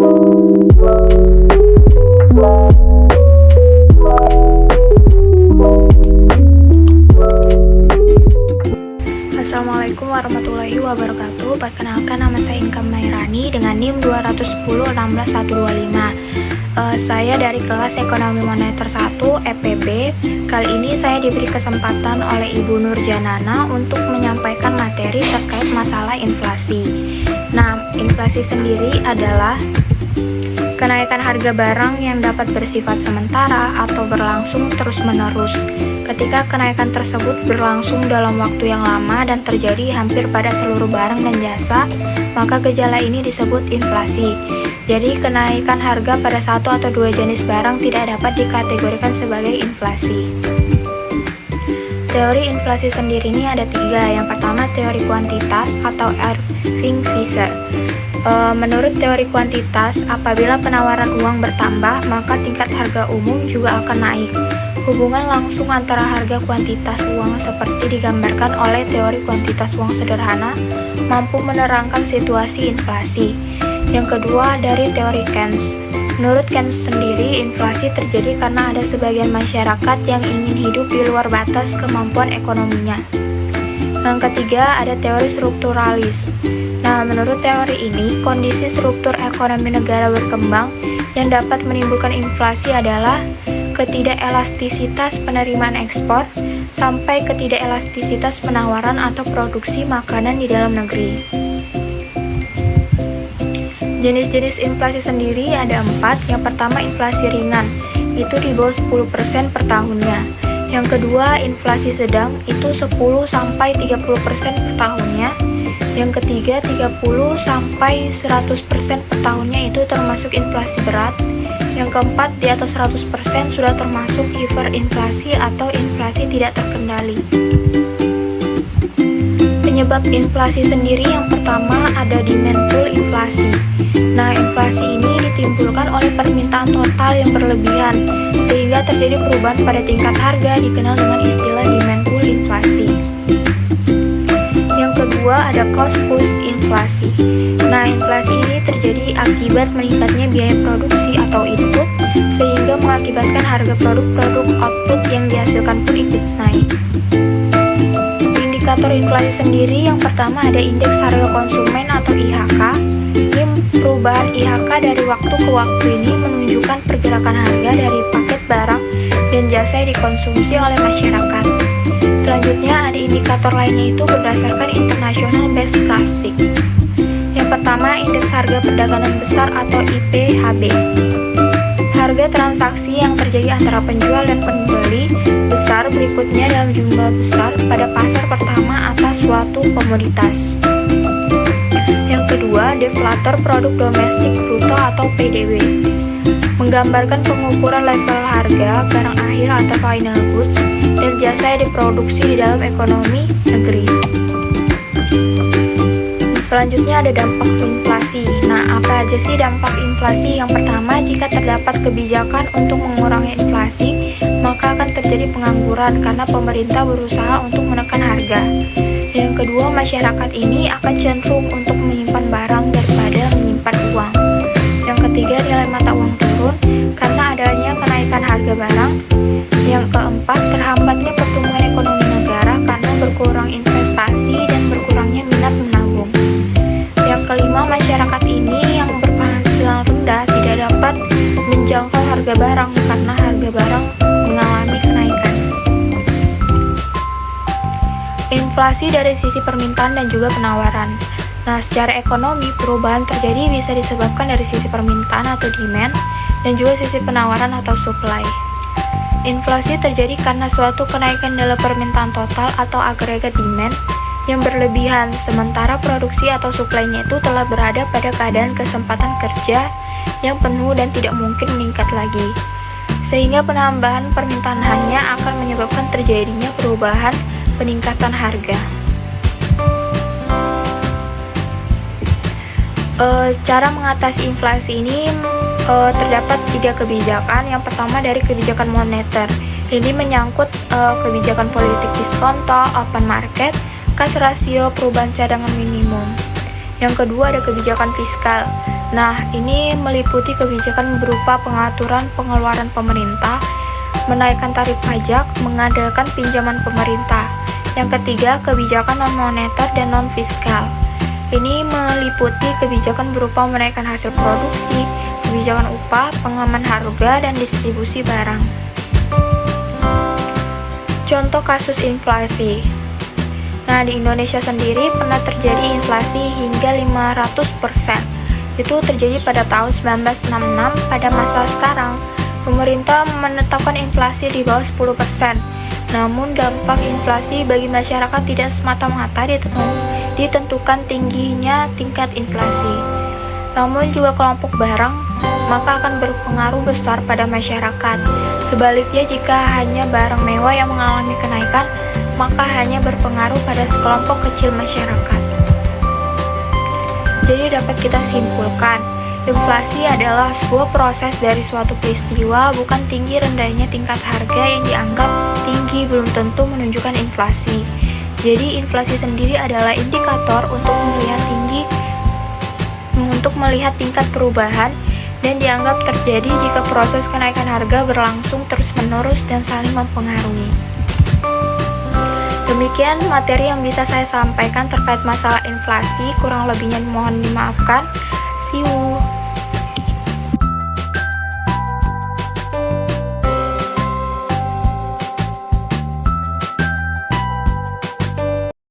Assalamualaikum warahmatullahi wabarakatuh. Perkenalkan, nama saya Inka Mairani dengan NIM 210-16125. Saya dari kelas Ekonomi Moneter 1 EPB. Kali ini saya diberi kesempatan oleh Ibu Nurjanana untuk menyampaikan materi terkait masalah inflasi. Nah, inflasi sendiri adalah kenaikan harga barang yang dapat bersifat sementara atau berlangsung terus-menerus. Ketika kenaikan tersebut berlangsung dalam waktu yang lama dan terjadi hampir pada seluruh barang dan jasa, maka gejala ini disebut inflasi. Jadi, kenaikan harga pada satu atau dua jenis barang tidak dapat dikategorikan sebagai inflasi. Teori inflasi sendiri ini ada tiga. Yang pertama, teori kuantitas atau Irving Fisher. Menurut teori kuantitas, apabila penawaran uang bertambah, maka tingkat harga umum juga akan naik. Hubungan langsung antara harga kuantitas uang seperti digambarkan oleh teori kuantitas uang sederhana mampu menerangkan situasi inflasi. Yang kedua, dari teori Keynes. Menurut Keynes sendiri, inflasi terjadi karena ada sebagian masyarakat yang ingin hidup di luar batas kemampuan ekonominya. Yang ketiga, ada teori strukturalis. Nah, menurut teori ini, kondisi struktur ekonomi negara berkembang yang dapat menimbulkan inflasi adalah ketidakelastisitas penerimaan ekspor sampai ketidakelastisitas penawaran atau produksi makanan di dalam negeri. Jenis-jenis inflasi sendiri ada 4. Yang pertama, inflasi ringan, itu di bawah 10% per tahunnya. Yang kedua, inflasi sedang, itu 10-30% per tahunnya. Yang ketiga, 30-100% per tahunnya, itu termasuk inflasi berat. Yang keempat, di atas 100% sudah termasuk hiperinflasi atau inflasi tidak terkendali. Penyebab inflasi sendiri yang pertama ada demand pull inflasi. Nah, inflasi ini ditimbulkan oleh permintaan total yang berlebihan sehingga terjadi perubahan pada tingkat harga dikenal dengan istilah demand pull inflasi. Yang kedua ada cost push inflasi. Nah, inflasi ini terjadi akibat meningkatnya biaya produksi atau input sehingga mengakibatkan harga produk-produk output yang dihasilkan pun ikut naik. Indikator inflasi sendiri yang pertama ada indeks harga konsumen atau IHK. Ini perubahan IHK dari waktu ke waktu ini menunjukkan pergerakan harga dari paket barang dan jasa yang dikonsumsi oleh masyarakat. Selanjutnya ada indikator lainnya itu berdasarkan International Best Practice. Yang pertama, indeks harga perdagangan besar atau IPHB. Harga transaksi yang terjadi antara penjual dan pembeli besar berikutnya dalam jumlah besar pada pasar pertama atas suatu komoditas. Yang kedua, deflator produk domestik bruto atau PDB. Menggambarkan pengukuran level harga barang akhir atau final goods dan jasa yang diproduksi di dalam ekonomi negeri. Selanjutnya ada dampak inflasi. Nah, apa aja sih dampak inflasi? Yang pertama, jika terdapat kebijakan untuk mengurangi inflasi, maka akan terjadi pengangguran karena pemerintah berusaha untuk menekan harga. Yang kedua, masyarakat ini akan cenderung untuk menyimpan barang daripada menyimpan uang. Yang ketiga, nilai mata uang turun karena adanya kenaikan harga barang. Yang keempat, terhambatnya pertumbuhan ekonomi negara karena berkurang investasi dan berkurangnya minat menabung. Yang kelima, masyarakat ini yang berpenghasilan rendah tidak dapat menjangkau harga barang karena harga barang mengalami kenaikan. Inflasi dari sisi permintaan dan juga penawaran. Nah, secara ekonomi, perubahan terjadi bisa disebabkan dari sisi permintaan atau demand dan juga sisi penawaran atau supply. Inflasi terjadi karena suatu kenaikan dalam permintaan total atau agregat demand yang berlebihan, sementara produksi atau suplainya itu telah berada pada keadaan kesempatan kerja yang penuh dan tidak mungkin meningkat lagi. Sehingga penambahan permintaan hanya akan menyebabkan terjadinya perubahan peningkatan harga. Cara mengatasi inflasi ini terdapat 3 kebijakan. Yang pertama dari kebijakan moneter. Ini menyangkut kebijakan politik diskonto, open market, kas rasio, perubahan cadangan minimum. Yang kedua ada kebijakan fiskal. Nah, ini meliputi kebijakan berupa pengaturan pengeluaran pemerintah, menaikkan tarif pajak, mengadakan pinjaman pemerintah. Yang ketiga, kebijakan non-moneter dan non-fiskal. Ini meliputi kebijakan berupa menaikkan hasil produksi, kebijakan upah, pengaman harga, dan distribusi barang. Contoh kasus inflasi. Nah, di Indonesia sendiri pernah terjadi inflasi hingga 500%. Itu terjadi pada tahun 1966. Pada masa sekarang, pemerintah menetapkan inflasi di bawah 10%. Namun dampak inflasi bagi masyarakat tidak semata-mata ditentukan tingginya tingkat inflasi. Namun juga kelompok barang maka akan berpengaruh besar pada masyarakat. Sebaliknya, jika hanya barang mewah yang mengalami kenaikan, maka hanya berpengaruh pada sekelompok kecil masyarakat. Jadi dapat kita simpulkan, inflasi adalah sebuah proses dari suatu peristiwa, bukan tinggi rendahnya tingkat harga yang dianggap tinggi belum tentu menunjukkan inflasi. Jadi inflasi sendiri adalah indikator untuk melihat tingkat perubahan dan dianggap terjadi jika proses kenaikan harga berlangsung terus-menerus dan saling mempengaruhi. Demikian materi yang bisa saya sampaikan terkait masalah inflasi, kurang lebihnya mohon dimaafkan. See you.